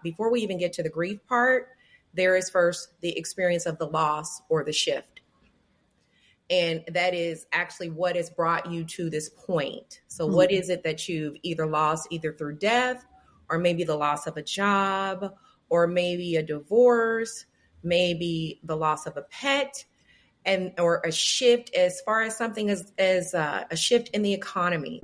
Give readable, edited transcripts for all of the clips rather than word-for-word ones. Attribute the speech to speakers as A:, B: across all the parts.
A: Before we even get to the grief part, there is first the experience of the loss or the shift. And that is actually what has brought you to this point. So what is it that you've either lost either through death or maybe the loss of a job or maybe a divorce, maybe the loss of a pet, and or a shift as far as something as a shift in the economy.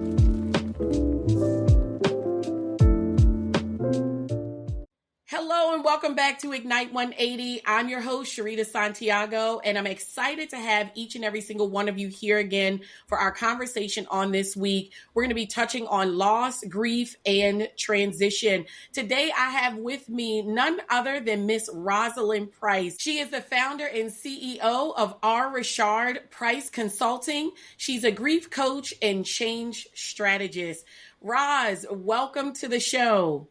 B: Hello and welcome back to Ignite180. I'm your host, Sharita Santiago, and I'm excited to have each and every single one of you here again for our conversation on this week. We're going to be touching on loss, grief, and transition. Today, I have with me none other than Miss Rosalind Price. She is the founder and CEO of R. Richard Price Consulting. She's a grief coach and change strategist. Roz, welcome to the show.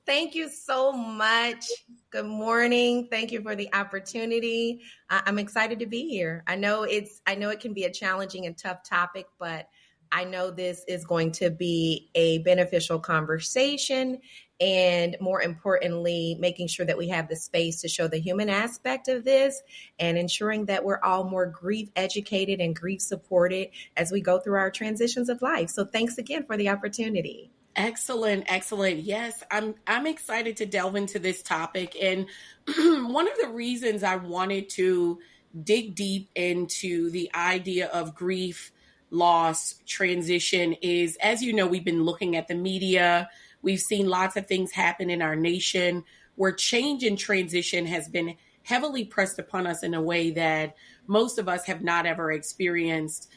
A: Thank you so much. Good morning. Thank you for the opportunity. I'm excited to be here. I know it can be a challenging and tough topic, but I know this is going to be a beneficial conversation, and more importantly, making sure that we have the space to show the human aspect of this and ensuring that we're all more grief educated and grief supported as we go through our transitions of life. So thanks again for the opportunity.
B: Excellent. Yes, I'm excited to delve into this topic. And one of the reasons I wanted to dig deep into the idea of grief, loss, transition is, as you know, we've been looking at the media. We've seen lots of things happen in our nation where change and transition has been heavily pressed upon us in a way that most of us have not ever experienced.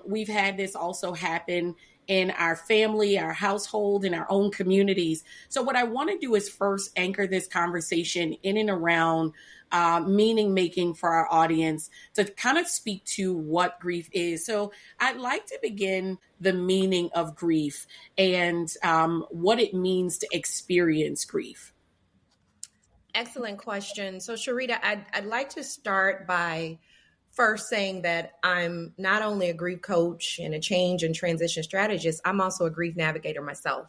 B: We've had this also happen in our family, our household, in our own communities. So what I want to do is first anchor this conversation in and around meaning making for our audience to kind of speak to what grief is. So I'd like to begin the meaning of grief and what it means to experience grief.
A: Excellent question. So Sharita, I'd like to start by first saying that I'm not only a grief coach and a change and transition strategist, I'm also a grief navigator myself.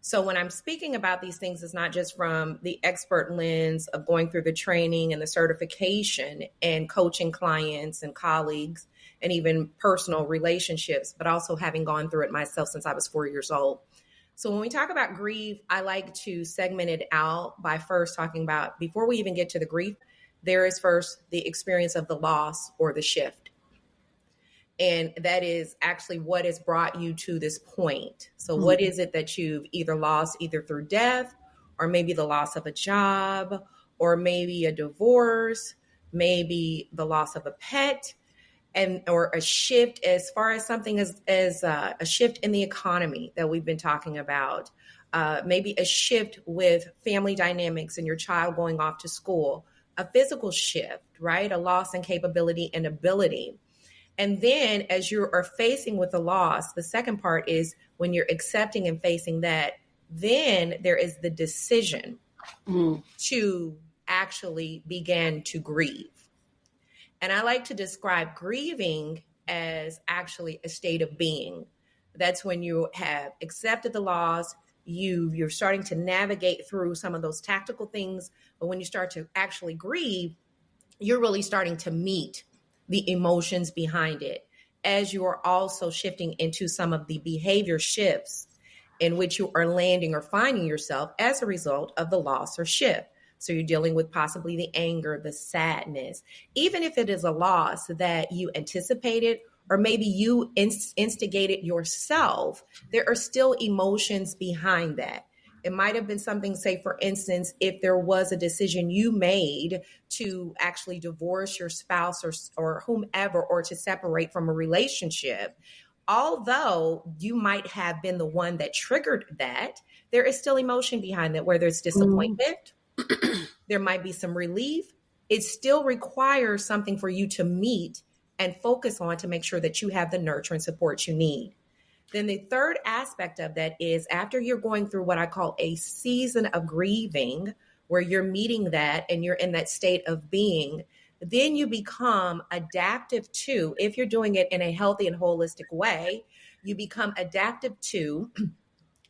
A: So when I'm speaking about these things, it's not just from the expert lens of going through the training and the certification and coaching clients and colleagues and even personal relationships, but also having gone through it myself since I was 4 years old. So when we talk about grief, I like to segment it out by first talking about, before we even get to the grief, there is first the experience of the loss or the shift. And that is actually what has brought you to this point. So what is it that you've either lost either through death or maybe the loss of a job or maybe a divorce, maybe the loss of a pet, and or a shift as far as something as a shift in the economy that we've been talking about, maybe a shift with family dynamics and your child going off to school, a physical shift, right? A loss in capability and ability. And then as you are facing with the loss, the second part is when you're accepting and facing that, then there is the decision to actually begin to grieve. And I like to describe grieving as actually a state of being. That's when you have accepted the loss, you're starting to navigate through some of those tactical things. But when you start to actually grieve, you're really starting to meet the emotions behind it, as you are also shifting into some of the behavior shifts in which you are landing or finding yourself as a result of the loss or shift. So you're dealing with possibly the anger, the sadness, even if it is a loss that you anticipated or maybe you instigated yourself, there are still emotions behind that. It might have been something, say, for instance, if there was a decision you made to actually divorce your spouse or whomever, or to separate from a relationship, although you might have been the one that triggered that, there is still emotion behind that, where there's disappointment. There might be some relief. It still requires something for you to meet and focus on to make sure that you have the nurture and support you need. Then the third aspect of that is after you're going through what I call a season of grieving, where you're meeting that and you're in that state of being, then you become adaptive to, if you're doing it in a healthy and holistic way, you become adaptive to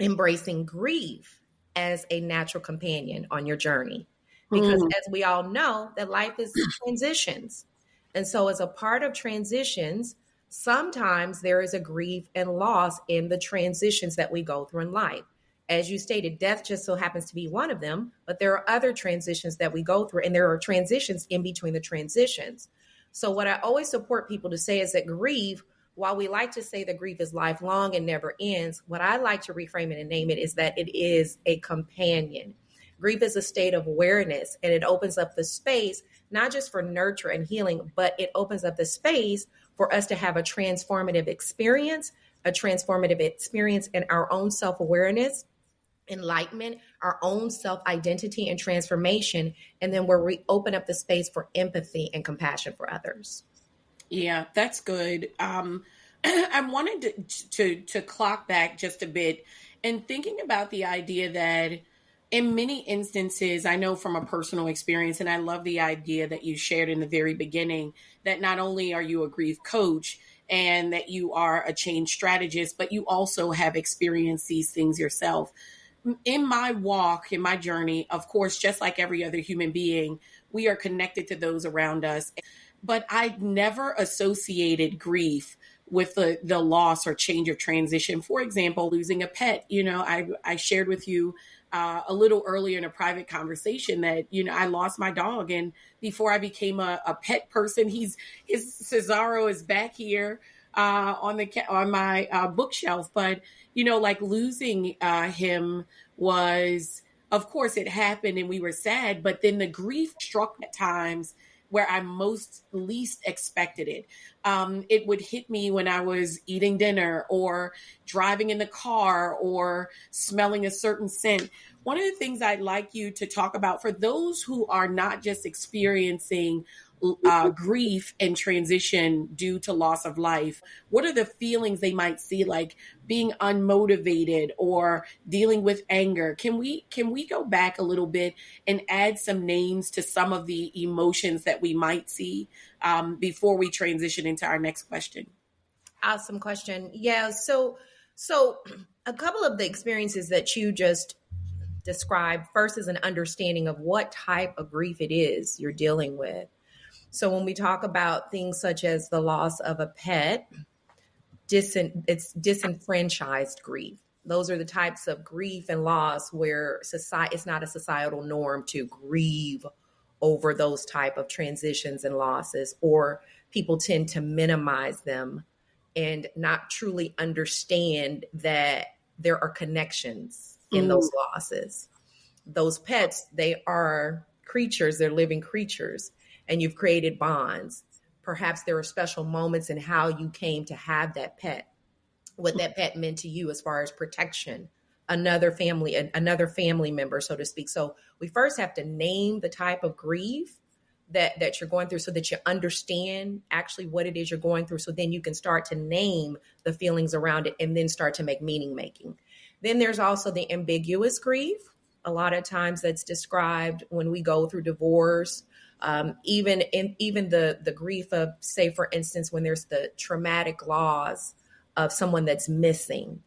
A: embracing grief as a natural companion on your journey. Because
B: Mm.
A: as we all know, that life is transitions. And so as a part of transitions, sometimes there is a grief and loss in the transitions that we go through in life. As you stated, death just so happens to be one of them, but there are other transitions that we go through, and there are transitions in between the transitions. So what I always support people to say is that grief, while we like to say that grief is lifelong and never ends, what I like to reframe it and name it is that it is a companion. Grief is a state of awareness, and it opens up the space, not just for nurture and healing, but it opens up the space for us to have a transformative experience in our own self-awareness, enlightenment, our own self-identity and transformation, and then where we open up the space for empathy and compassion for others.
B: Yeah, that's good. I wanted to clock back just a bit and thinking about the idea that in many instances, I know from a personal experience, and I love the idea that you shared in the very beginning, that not only are you a grief coach and that you are a change strategist, but you also have experienced these things yourself. In my walk, in my journey, of course, just like every other human being, we are connected to those around us. But I never associated grief with the loss or change or transition. For example, losing a pet. I shared with you a little earlier in a private conversation that, I lost my dog. And before I became a pet person, his Cesaro is back here on my bookshelf. But, like losing him was, of course, it happened and we were sad. But then the grief struck at times where I least expected it. It would hit me when I was eating dinner or driving in the car or smelling a certain scent. One of the things I'd like you to talk about for those who are not just experiencing grief and transition due to loss of life, what are the feelings they might see, like being unmotivated or dealing with anger? Can we go back a little bit and add some names to some of the emotions that we might see before we transition into our next question?
A: Awesome question. Yeah. So a couple of the experiences that you just described, first is an understanding of what type of grief it is you're dealing with. So when we talk about things such as the loss of a pet, it's disenfranchised grief. Those are the types of grief and loss where it's not a societal norm to grieve over those type of transitions and losses, or people tend to minimize them and not truly understand that there are connections in those losses. Those pets, they are creatures, they're living creatures, and you've created bonds. Perhaps there are special moments in how you came to have that pet, what that pet meant to you as far as protection, another family member, so to speak. So we first have to name the type of grief that you're going through so that you understand actually what it is you're going through. So then you can start to name the feelings around it and then start to make meaning making. Then there's also the ambiguous grief. A lot of times that's described when we go through divorce, even the grief of, say, for instance, when there's the traumatic loss of someone that's missing.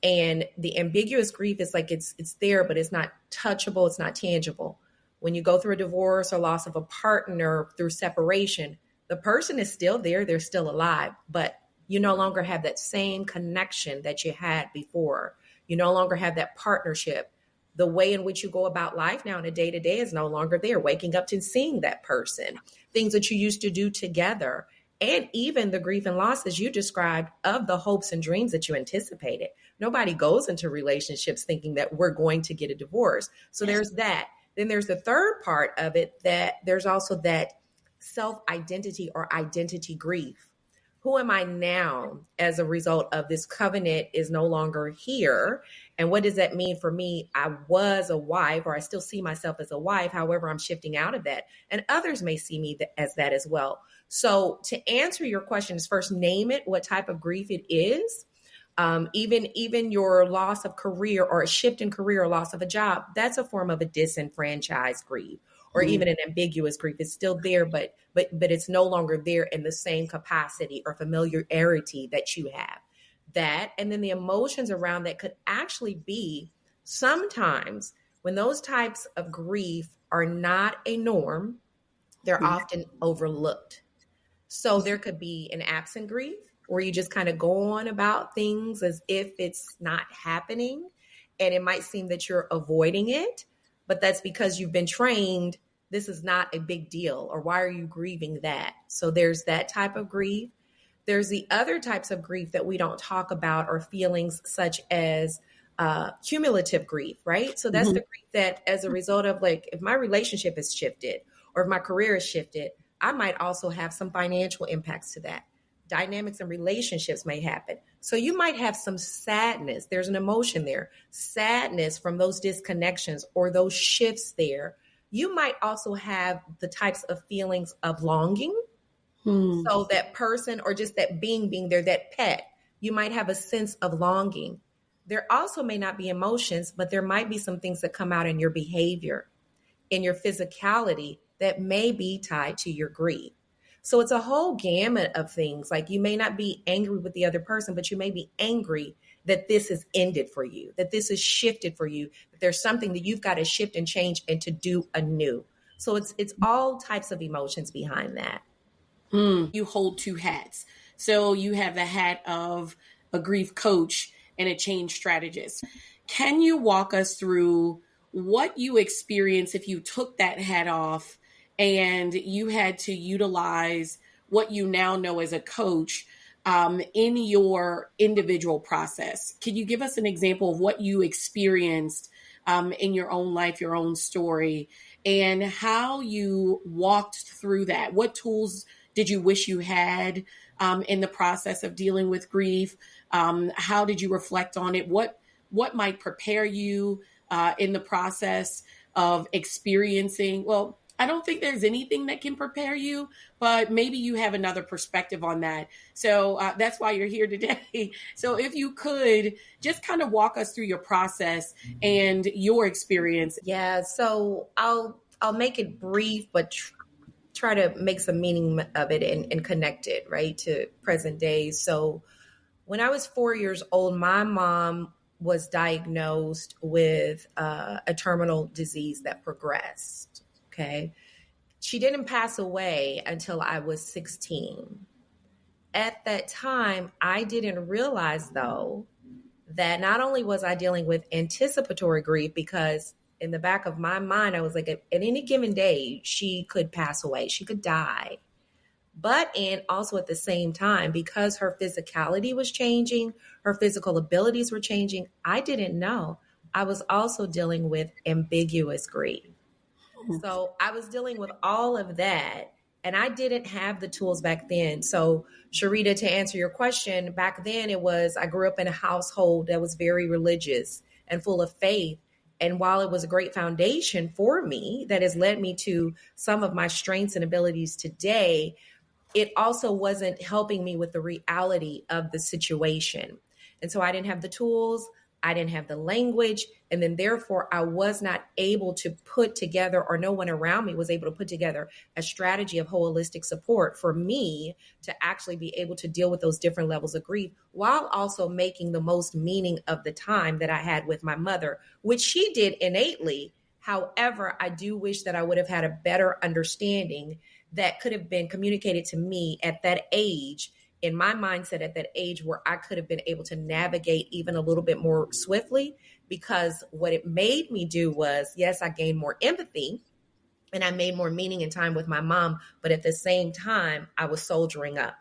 A: And the ambiguous grief is like it's there, but it's not touchable, it's not tangible. When you go through a divorce or loss of a partner through separation, the person is still there, they're still alive, but you no longer have that same connection that you had before. You no longer have that partnership. The way in which you go about life now in a day-to-day is no longer there. Waking up to seeing that person, things that you used to do together, and even the grief and losses you described of the hopes and dreams that you anticipated. Nobody goes into relationships thinking that we're going to get a divorce. So there's that. Then there's the third part of it, that there's also that self-identity or identity grief. Who am I now as a result of this covenant is no longer here? And what does that mean for me? I was a wife, or I still see myself as a wife. However, I'm shifting out of that. And others may see me as that as well. So to answer your question is, first name it, what type of grief it is. Even your loss of career or a shift in career or loss of a job, that's a form of a disenfranchised grief. Or even an ambiguous grief. It's still there, but it's no longer there in the same capacity or familiarity that you have. That, and then the emotions around that could actually be Sometimes when those types of grief are not a norm, they're often overlooked. So there could be an absent grief where you just kind of go on about things as if it's not happening. And it might seem that you're avoiding it, but that's because you've been trained. This is not a big deal. Or why are you grieving that? So there's that type of grief. There's the other types of grief that we don't talk about, or feelings such as cumulative grief, right? So that's the grief that as a result of, like, if my relationship has shifted or if my career has shifted, I might also have some financial impacts to that. Dynamics and relationships may happen. So you might have some sadness. There's an emotion there, sadness from those disconnections or those shifts there. You might also have the types of feelings of longing. So that person, or just that being there, that pet, you might have a sense of longing. There also may not be emotions, but there might be some things that come out in your behavior, in your physicality, that may be tied to your grief. So it's a whole gamut of things. Like, you may not be angry with the other person, but you may be angry that this has ended for you, that this has shifted for you, that there's something that you've got to shift and change and to do anew. So it's all types of emotions behind that.
B: You hold two hats. So you have the hat of a grief coach and a change strategist. Can you walk us through what you experienced if you took that hat off and you had to utilize what you now know as a coach in your individual process? Can you give us an example of what you experienced in your own life, your own story, and how you walked through that? What tools did you wish you had in the process of dealing with grief? How did you reflect on it? What might prepare you in the process of experiencing? Well, I don't think there's anything that can prepare you, but maybe you have another perspective on that. So that's why you're here today. So if you could just kind of walk us through your process and your experience.
A: Yeah, so I'll make it brief, but try to make some meaning of it and connect it, right, to present day. So when I was 4 years old, my mom was diagnosed with a terminal disease that progressed. Okay. She didn't pass away until I was 16. At that time, I didn't realize, though, that not only was I dealing with anticipatory grief, because in the back of my mind, I was like, at any given day, she could pass away, she could die. But and also at the same time, because her physicality was changing, her physical abilities were changing, I didn't know I was also dealing with ambiguous grief. So I was dealing with all of that, and I didn't have the tools back then. So Sharita, to answer your question, back then I grew up in a household that was very religious and full of faith. And while it was a great foundation for me that has led me to some of my strengths and abilities today, it also wasn't helping me with the reality of the situation. And so I didn't have the tools, I didn't have the language, and then therefore I was not able to put together, or no one around me was able to put together a strategy of holistic support for me to actually be able to deal with those different levels of grief, while also making the most meaning of the time that I had with my mother, which she did innately. However, I do wish that I would have had a better understanding that could have been communicated to me at that age, in my mindset at that age, where I could have been able to navigate even a little bit more swiftly. Because what it made me do was, yes, I gained more empathy and I made more meaning in time with my mom, but at the same time, I was soldiering up.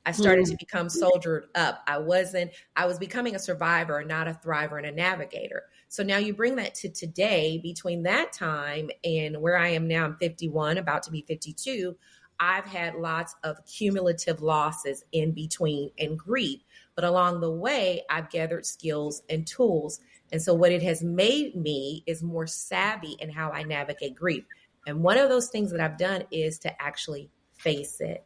A: I started to become soldiered up. I was becoming a survivor, not a thriver and a navigator. So now you bring that to today. Between that time and where I am now, I'm 51, about to be 52. I've had lots of cumulative losses in between and grief, but along the way, I've gathered skills and tools. And so what it has made me is more savvy in how I navigate grief. And one of those things that I've done is to actually face it,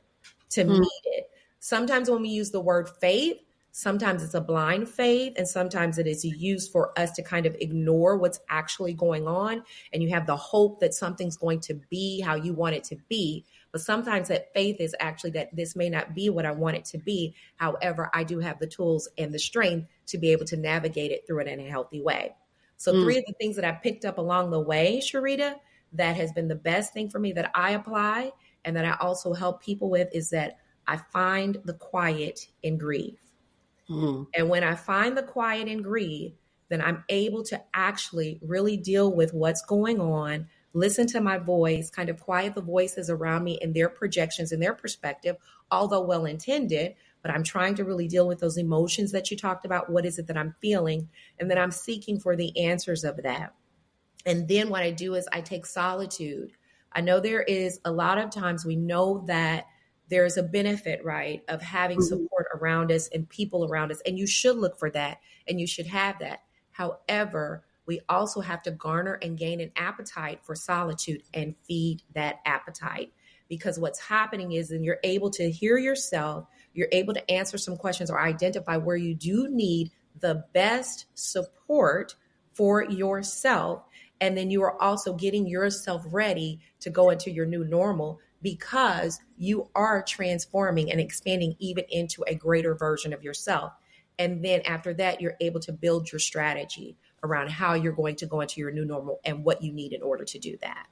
A: to meet it. Sometimes when we use the word faith, sometimes it's a blind faith, and sometimes it is used for us to kind of ignore what's actually going on. And you have the hope that something's going to be how you want it to be. But sometimes that faith is actually that this may not be what I want it to be. However, I do have the tools and the strength to be able to navigate it through it in a healthy way. So 3 of the things that I picked up along the way, Sharita, that has been the best thing for me that I apply and that I also help people with is that I find the quiet in grief. And when I find the quiet and grieve, then I'm able to actually really deal with what's going on, listen to my voice, kind of quiet the voices around me and their projections and their perspective, although well intended. But I'm trying to really deal with those emotions that you talked about. What is it that I'm feeling? And then I'm seeking for the answers of that. And then what I do is I take solitude. I know there is a lot of times we know that there's a benefit, right, of having support around us and people around us. And you should look for that and you should have that. However, we also have to garner and gain an appetite for solitude and feed that appetite. Because what's happening is then you're able to hear yourself, you're able to answer some questions or identify where you do need the best support for yourself. And then you are also getting yourself ready to go into your new normal because you are transforming and expanding even into a greater version of yourself. And then after that, you're able to build your strategy around how you're going to go into your new normal and what you need in order to do that.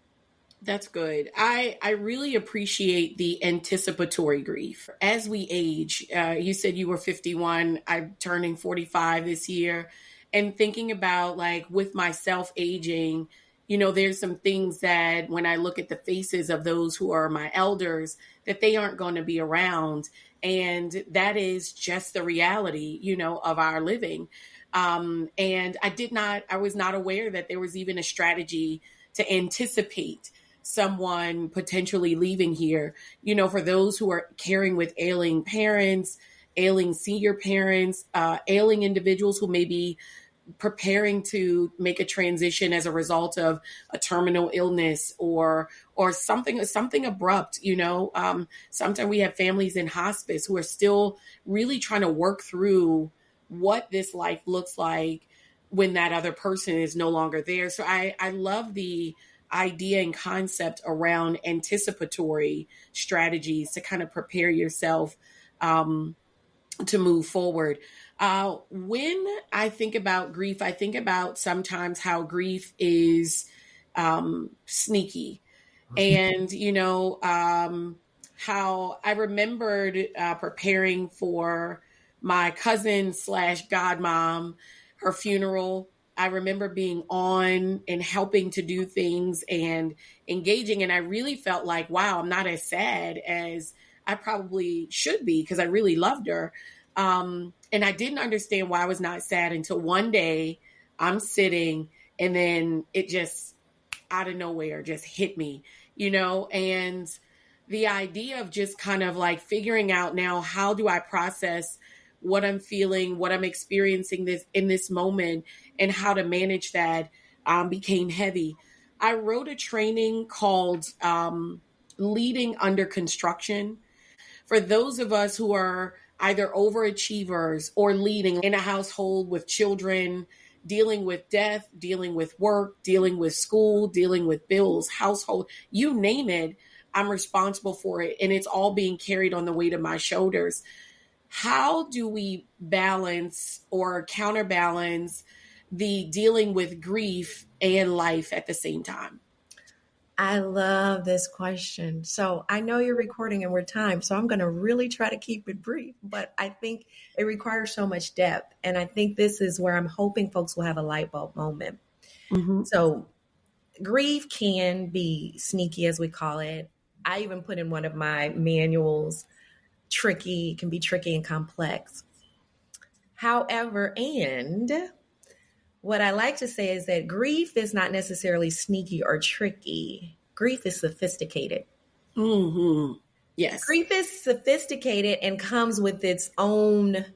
B: That's good. I really appreciate the anticipatory grief. As we age, you said you were 51, I'm turning 45 this year, and thinking about like with myself aging, there's some things that when I look at the faces of those who are my elders, that they aren't going to be around. And that is just the reality, of our living. And I was not aware that there was even a strategy to anticipate someone potentially leaving here, for those who are caring with ailing parents, ailing senior parents, ailing individuals who may be preparing to make a transition as a result of a terminal illness or something abrupt. Sometimes we have families in hospice who are still really trying to work through what this life looks like when that other person is no longer there. So I love the idea and concept around anticipatory strategies to kind of prepare yourself to move forward. When I think about grief, I think about sometimes how grief is sneaky. And, how I remembered preparing for my cousin / godmom, her funeral. I remember being on and helping to do things and engaging. And I really felt like, wow, I'm not as sad as I probably should be because I really loved her. And I didn't understand why I was not sad until one day I'm sitting and then it just out of nowhere just hit me, and the idea of just kind of like figuring out now, how do I process what I'm feeling, what I'm experiencing in this moment, and how to manage that became heavy. I wrote a training called Leading Under Construction for those of us who are either overachievers or leading in a household with children, dealing with death, dealing with work, dealing with school, dealing with bills, household, you name it, I'm responsible for it. And it's all being carried on the weight of my shoulders. How do we balance or counterbalance the dealing with grief and life at the same time?
A: I love this question. So I know you're recording and we're timed, so I'm going to really try to keep it brief, but I think it requires so much depth. And I think this is where I'm hoping folks will have a light bulb moment. Mm-hmm. So grief can be sneaky, as we call it. I even put in one of my manuals, tricky, can be tricky and complex. However, and what I like to say is that grief is not necessarily sneaky or tricky. Grief is sophisticated.
B: Mm-hmm. Yes.
A: Grief is sophisticated and comes with its own,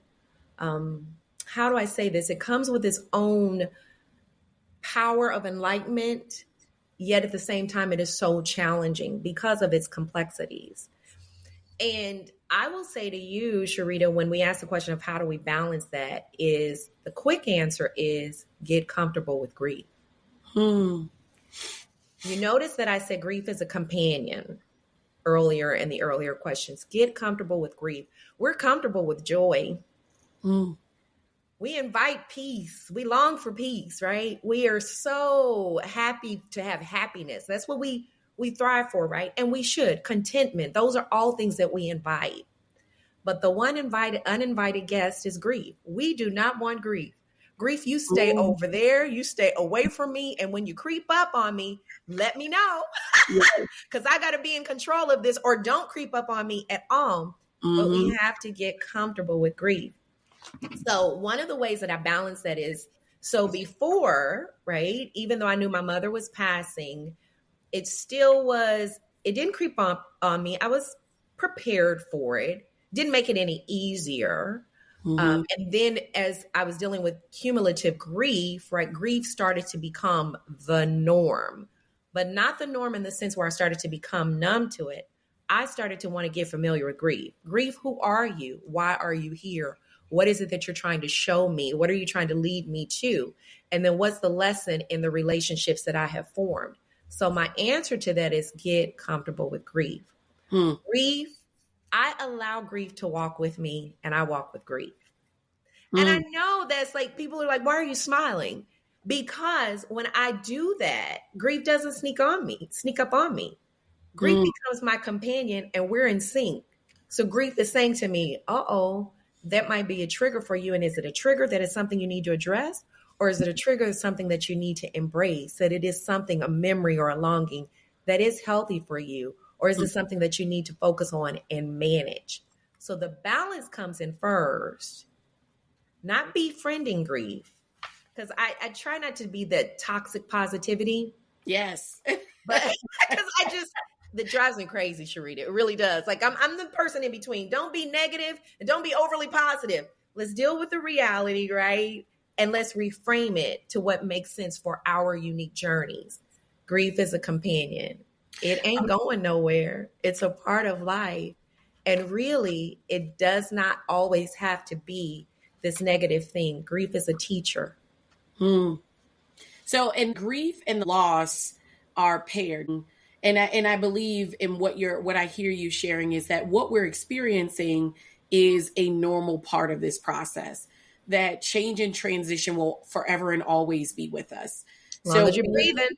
A: how do I say this? It comes with its own power of enlightenment, yet at the same time, it is so challenging because of its complexities. And I will say to you, Sharita, when we ask the question of how do we balance that, is the quick answer is get comfortable with grief. You notice that I said grief is a companion earlier in the earlier questions. Get comfortable with grief. We're comfortable with joy. We're we invite peace. We long for peace, right? We are so happy to have happiness. That's what we thrive for, right? And we should. Contentment. Those are all things that we invite. But the one uninvited guest is grief. We do not want grief. Grief, you stay over there, you stay away from me. And when you creep up on me, let me know. Because I got to be in control of this, or don't creep up on me at all. But we have to get comfortable with grief. So one of the ways that I balance that is, so before, right, even though I knew my mother was passing, it didn't creep up on me. I was prepared for it. Didn't make it any easier. And then as I was dealing with cumulative grief, right, grief started to become the norm, but not the norm in the sense where I started to become numb to it. I started to want to get familiar with grief. Grief, who are you? Why are you here? What is it that you're trying to show me? What are you trying to lead me to? And then what's the lesson in the relationships that I have formed? So my answer to that is get comfortable with grief. Grief, I allow grief to walk with me, and I walk with grief. And I know that's like, people are like, why are you smiling? Because when I do that, grief doesn't sneak up on me. Grief becomes my companion, and we're in sync. So grief is saying to me, that might be a trigger for you. And is it a trigger that is something you need to address? Or is it a trigger that's something that you need to embrace, that it is something, a memory or a longing that is healthy for you? Or is it something that you need to focus on and manage? So the balance comes in first, not befriending grief. Because I try not to be that toxic positivity.
B: Yes.
A: But because that drives me crazy, Sharita. It really does. Like I'm the person in between. Don't be negative and don't be overly positive. Let's deal with the reality, right? And let's reframe it to what makes sense for our unique journeys. Grief is a companion. It ain't going nowhere. It's a part of life. And really, it does not always have to be this negative thing. Grief is a teacher.
B: So, and grief and loss are paired. And I believe in what I hear you sharing is that what we're experiencing is a normal part of this process, that change and transition will forever and always be with us.
A: As long as you're breathing.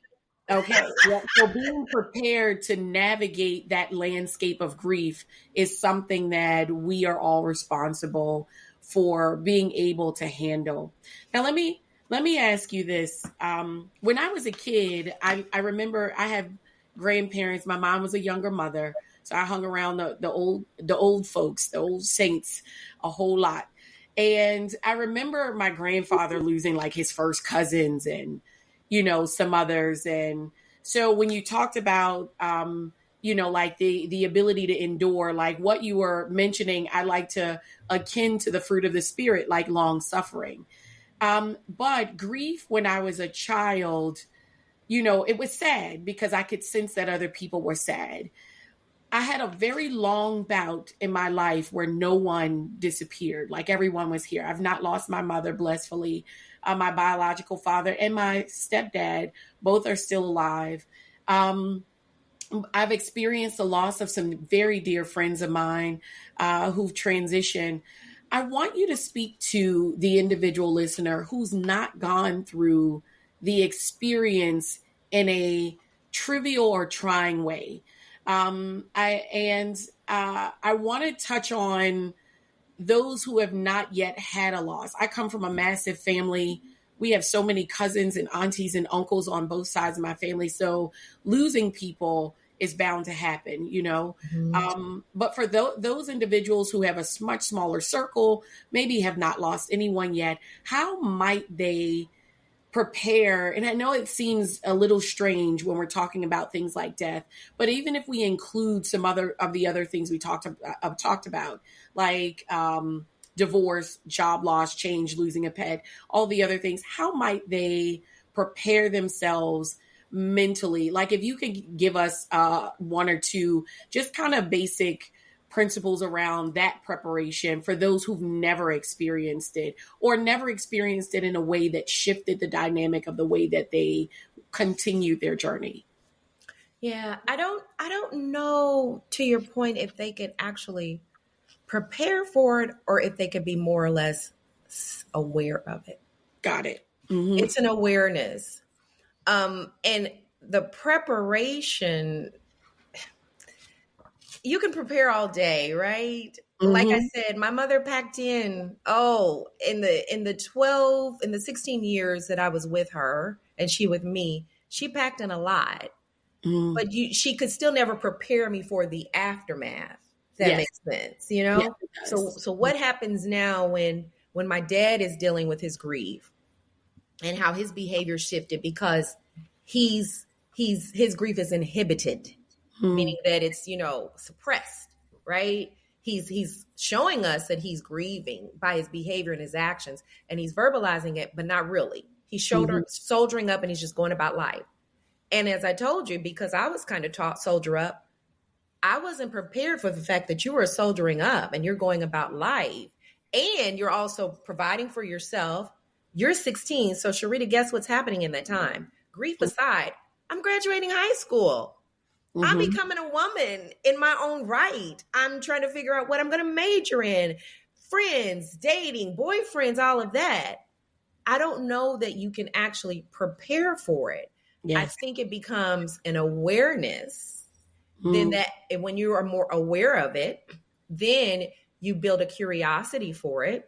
B: Okay. Yeah. So being prepared to navigate that landscape of grief is something that we are all responsible for being able to handle. Now, let me ask you this. When I was a kid, I remember I have grandparents. My mom was a younger mother, so I hung around the old folks, the old saints, a whole lot. And I remember my grandfather losing like his first cousins and, some others. And so when you talked about, like the ability to endure, like what you were mentioning, I like to akin to the fruit of the spirit, like long suffering. But grief when I was a child, it was sad because I could sense that other people were sad. I had a very long bout in my life where no one disappeared. Like everyone was here. I've not lost my mother, blissfully. My biological father and my stepdad, both are still alive. I've experienced the loss of some very dear friends of mine who've transitioned. I want you to speak to the individual listener who's not gone through the experience in a trivial or trying way. I want to touch on those who have not yet had a loss. I come from a massive family. We have so many cousins and aunties and uncles on both sides of my family. So losing people is bound to happen, but for those individuals who have a much smaller circle, maybe have not lost anyone yet, how might they prepare? And I know it seems a little strange when we're talking about things like death, but even if we include some other things we talked about, like divorce, job loss, change, losing a pet, all the other things, how might they prepare themselves mentally? Like if you could give us one or two just kind of basic principles around that preparation for those who've never experienced it or never experienced it in a way that shifted the dynamic of the way that they continued their journey.
A: Yeah, I don't know, to your point, if they could actually prepare for it or if they could be more or less aware of it.
B: Got it. Mm-hmm.
A: It's an awareness. And the preparation, you can prepare all day, right? Mm-hmm. Like I said, my mother packed in, in the 16 years that I was with her and she with me, she packed in a lot. Mm. But she could still never prepare me for the aftermath. That makes sense, you know? Yes, so what happens now when my dad is dealing with his grief and how his behavior shifted because his grief is inhibited, meaning that it's, suppressed, right? He's showing us that he's grieving by his behavior and his actions, and he's verbalizing it, but not really. He's soldiering up and he's just going about life. And as I told you, because I was kind of taught soldier up, I wasn't prepared for the fact that you were soldiering up and you're going about life and you're also providing for yourself. You're 16. So Sharita, guess what's happening in that time? Grief aside, I'm graduating high school. Mm-hmm. I'm becoming a woman in my own right. I'm trying to figure out what I'm going to major in. Friends, dating, boyfriends, all of that. I don't know that you can actually prepare for it. Yes. I think it becomes an awareness. Then that when you are more aware of it, then you build a curiosity for it.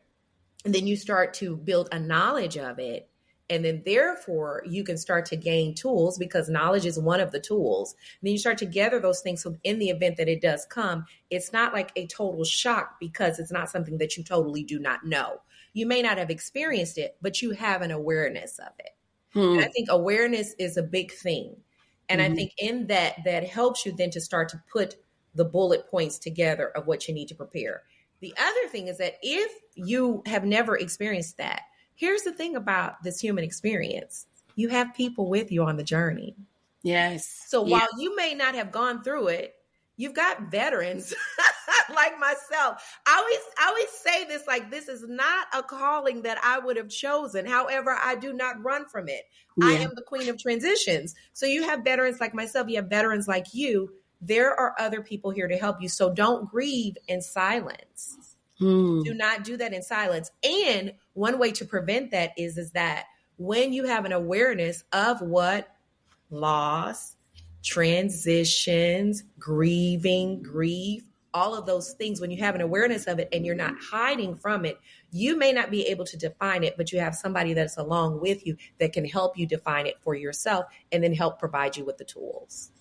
A: And then you start to build a knowledge of it. And then therefore you can start to gain tools because knowledge is one of the tools. And then you start to gather those things. So in the event that it does come, it's not like a total shock because it's not something that you totally do not know. You may not have experienced it, but you have an awareness of it. And I think awareness is a big thing. And I think in that helps you then to start to put the bullet points together of what you need to prepare. The other thing is that if you have never experienced that, here's the thing about this human experience. You have people with you on the journey.
B: Yes.
A: So while you may not have gone through it, you've got veterans like myself. I always say this, like, this is not a calling that I would have chosen. However, I do not run from it. Yeah. I am the queen of transitions. So you have veterans like myself. You have veterans like you. There are other people here to help you. So don't grieve in silence. Do not do that in silence. And one way to prevent that is that when you have an awareness of what loss, transitions, grieving, grief, all of those things, when you have an awareness of it and you're not hiding from it, you may not be able to define it, but you have somebody that's along with you that can help you define it for yourself and then help provide you with the tools.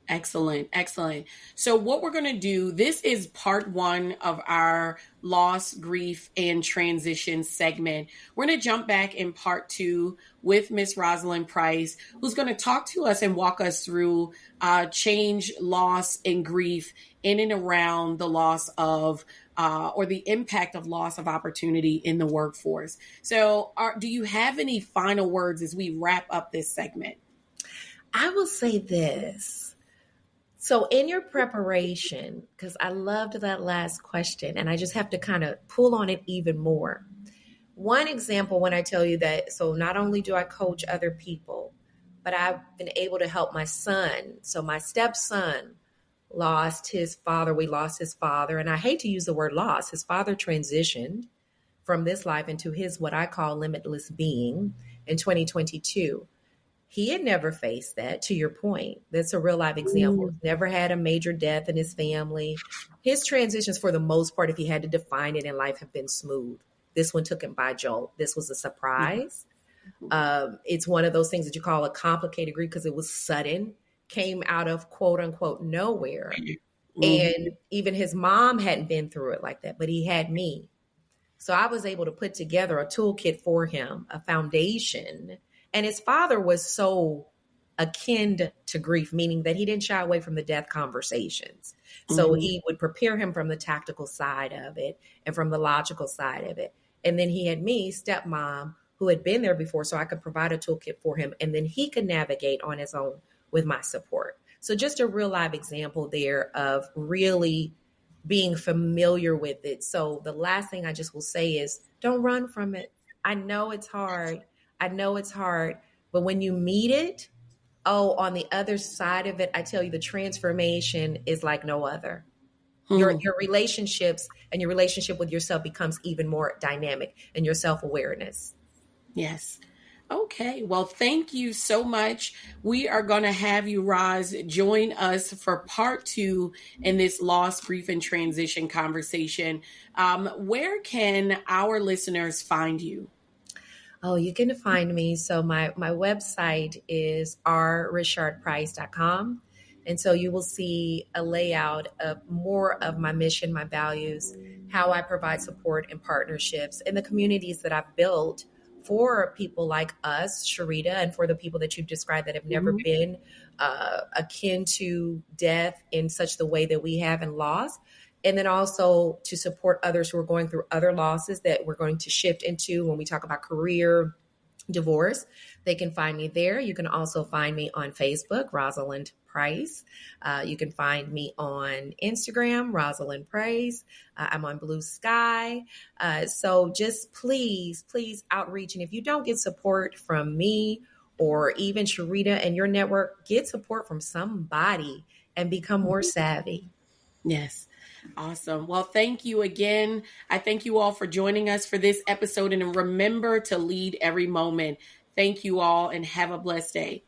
B: Excellent. Excellent. So what we're going to do, this is part 1 of our loss, grief, and transition segment. We're going to jump back in part 2 with Miss Rosalind Price, who's going to talk to us and walk us through change, loss, and grief in and around the loss of or the impact of loss of opportunity in the workforce. So do you have any final words as we wrap up this segment?
A: I will say this. So in your preparation, because I loved that last question, and I just have to kind of pull on it even more. One example when I tell you that, so not only do I coach other people, but I've been able to help my son. So my stepson lost his father. We lost his father. And I hate to use the word loss. His father transitioned from this life into his, what I call limitless being in 2022. He had never faced that, to your point. That's a real life example. Never had a major death in his family. His transitions, for the most part, if he had to define it in life, have been smooth. This one took him by jolt. This was a surprise. It's one of those things that you call a complicated grief because it was sudden, came out of quote unquote nowhere. And even his mom hadn't been through it like that, but he had me. So I was able to put together a toolkit for him, a foundation. And his father was so akin to grief, meaning that he didn't shy away from the death conversations. So he would prepare him from the tactical side of it and from the logical side of it. And then he had me, stepmom, who had been there before, so I could provide a toolkit for him. And then he could navigate on his own with my support. So just a real live example there of really being familiar with it. So the last thing I just will say is don't run from it. I know it's hard. But when you meet it, on the other side of it, I tell you, the transformation is like no other. Your relationships and your relationship with yourself becomes even more dynamic, and your self-awareness.
B: Yes. Okay. Well, thank you so much. We are going to have you, Roz, join us for part 2 in this loss, grief, and transition conversation. Where can our listeners find you?
A: Oh, you can find me. So my website is rrichardprice.com. And so you will see a layout of more of my mission, my values, how I provide support and partnerships in the communities that I've built for people like us, Sharita, and for the people that you've described that have never been akin to death in such the way that we have in loss. And then also to support others who are going through other losses that we're going to shift into when we talk about career, divorce. They can find me there. You can also find me on Facebook, Rosalind Price. You can find me on Instagram, Rosalind Price. I'm on Blue Sky. So just please outreach. And if you don't get support from me or even Sharita and your network, get support from somebody and become more savvy.
B: Yes. Awesome. Well, thank you again. I thank you all for joining us for this episode. And remember to lead every moment. Thank you all and have a blessed day.